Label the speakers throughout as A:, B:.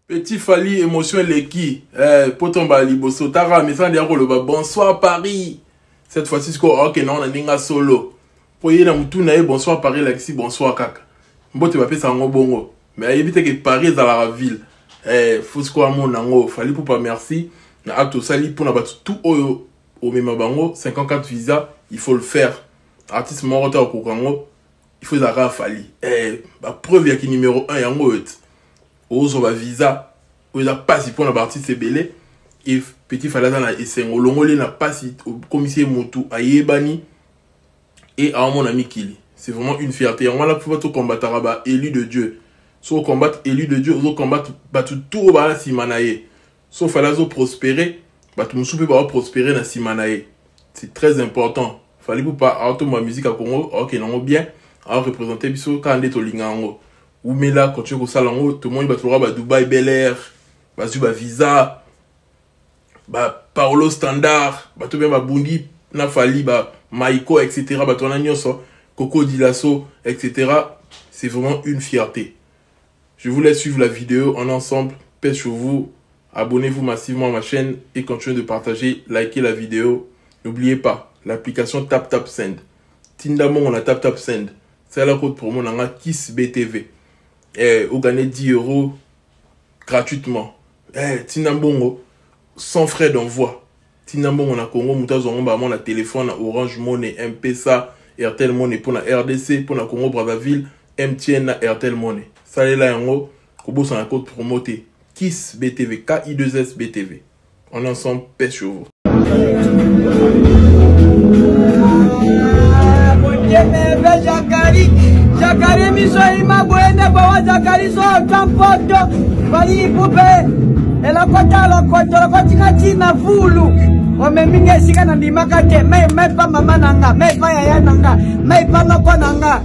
A: Petit Fally, émotion leki. Potomba liboso. Tara, mais ça dire le bonsoir Paris. Cette fois-ci, c'est quoi? Ok, non, on a ninga solo. Pour y aller dans bonsoir Paris, Lexi, bonsoir Kaka. Mbote va faire ça en bongo. Mais évite que Paris est dans la ville. Faut ce qu'on a mon nango. Fally pour pas merci. Na acte sali pour n'abattre tout au même bango. 54 visa, il faut le faire. Artiste mort au Kongo. Il faut la Fally. Preuve y'a qui numéro 1 yango et. Ozo ba visa. Ozo a pas si pour la artiste belé. Et Petit Fally dans la esengo. Longolé n'a pas si au commissaire Motu à Yebani. Et à mon ami Kili. C'est vraiment une fierté. On va la pouvoir tout combattre à élu de Dieu. Soit combattre élu de Dieu, soit combattre tout au bas Simanaye. Sauf Fally zo prospérer, tout le monde va prospérer dans Simanaye. C'est très important. Fally pour pas auto ma musique à Congo, ok non bien, à représenter biso quand on est au Lingango. Ou mais là quand tu es au salon, tout le monde va trouver Dubaï Bel Air, ba visa, Paolo Standard, tout bien Bundi, na Fally Maiko etc. Ton agnoso, Coco Dilasso etc. C'est vraiment une fierté. Je vous laisse suivre la vidéo en ensemble. Paix sur vous. Abonnez-vous massivement à ma chaîne et continuez de partager, liker la vidéo. N'oubliez pas, l'application TapTapSend. Tindamon, on a TapTapSend. C'est la code promo, on a Kiss BTV. Vous gagnez 10 € gratuitement. Tindamon, sans frais d'envoi. Tindamon, on a Congo, on a téléphone, Orange Money, M-Pesa, Airtel Money pour la RDC, pour la Congo Brazzaville, MTN, Airtel Money. Ça est là, yango, Kobo, c'est un code promoté. Kiss BTV, K-I-2-S BTV. On est ensemble, paix sur vous.
B: Jakari miso ima boende bawa Jakari so kampoto bali pupe ela kota tina vulu ome minge sika na ndimaka te me pa mama nanga me pa yaya nanga me pa noko nanga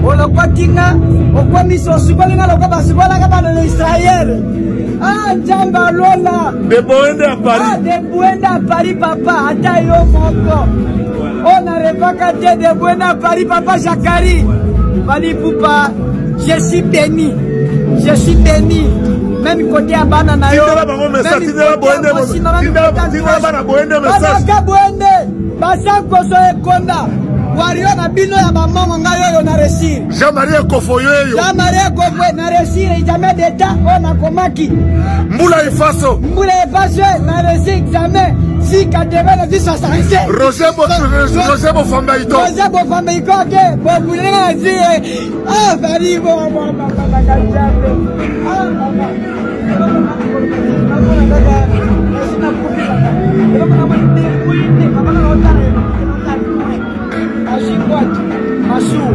B: olokotinga okwa miso sukolinga lokaba sukola kaba no Israël. Ah, Djamba Lola.
A: De Boende à Paris.
B: Ah, de Boende à Paris, papa. Atayo Moko. On n'arrive pas qu'à de Boende à Paris, papa Jakari. Fally Poupa, je suis béni. Je suis béni. Même côté à Banana. Wario na bino ya maman ngayo yo na réussir.
A: Jean-Marie Kofoyo yo.
B: Jean-Marie Kofoyo na réussir jamais d'état on a komaki.
A: Mbula Ifaso
B: na réussir jamais. Si 90
A: Roger Bofamba Ito.
B: Roger Bofamba Ito ke bo bulenga dire ah Fally bo Masou,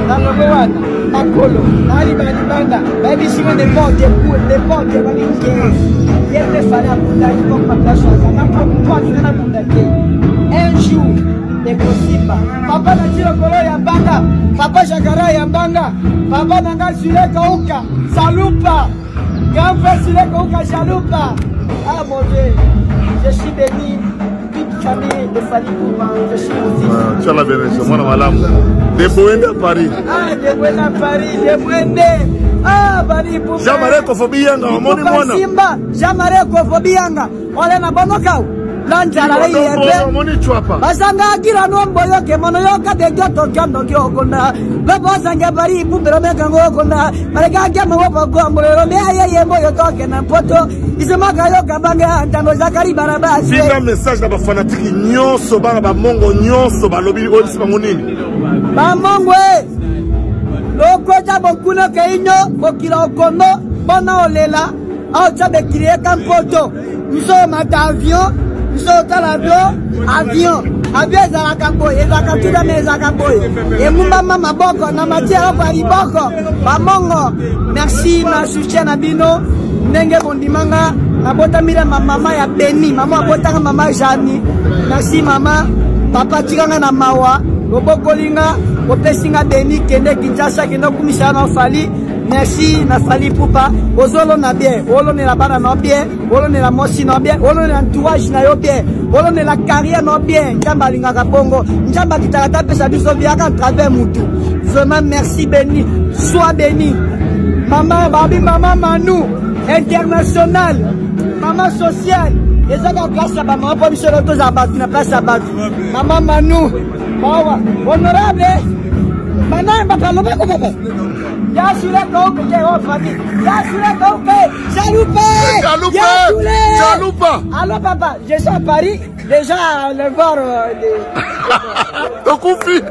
B: la Logowana, Makolo, Nali Banda, Baby Simon des portes, des portes, des portes, il y a des Fally à Bunda, il faut pas la chose, un jour, des possibles. Papa n'a dit le color Yambanga, Papa Jakara Yambanga, Papa Nanga Sule Kauka, Salupa, grand frère Sule Kauka, Salupa. Ah mon Dieu, je suis béni. Famille de Fally Poupa, je suis aussi.
A: Tchala Bénédiction, moi madame. De Boende à Paris.
B: Ah, de Boende à Paris, de Boende. Ah, Fally Poupa.
A: Jean-Marie Kofobianga, on moni mona.
B: Simba, Jean-Marie Kofobianga. On est na bonokao. Lanjala la yebe.
A: Moni chuapa.
B: Basanga akira nombo yoke mono yoka de gyoto kando gyokona. Lebo sanga Fally Poupa lo meka ngokona. Marega kya mwopa gombo lo mea yembo yotoke na poto. Isemaka yoka banga ndano Jakari barabasi.
A: Singa message na ba fanatique nyonso banga ba mongo nyonso ba lobi olisi bango nini.
B: Ba mongo lokota bokuna keinyo bokila okono bona olela au tsabe kriye kampoto. Nous mata avion, nous tala avion za kaboye, za katuda meza kaboye. Et mumba mama boko na matière Fally boko. Ba mongo. Merci na soutien na bino. Nenge bondimanga na bota mira mama ya Beni, mama bota mama Jani. Merci mama. Papa tiranga na mawa, loboko linga, opesinga Beni kende Kinshasa kende kumisa na Fally. Merci na Fally Poupa. Ozolo na bien, olo ne la bana na bien, olo ne la mosi na bien, olo ne entourage na yo bien, olo ne la carrière na bien. Njamba linga ka bongo, njamba kitakata pesa biso biaka à travers mutu. Vraiment merci béni, sois béni. Maman Babi, maman Manou. international, maman sociale. Et ça va place à maman pour monsieur l'auto zabattu na place à battu. Maman Manou, honorable. Maman papa lo ko papa. Ya sura ko ke o famille. Ya sura ko ke Chaloupa.
C: Chaloupa.
B: Allô papa, je suis à Paris déjà le voir
C: Ton conflit.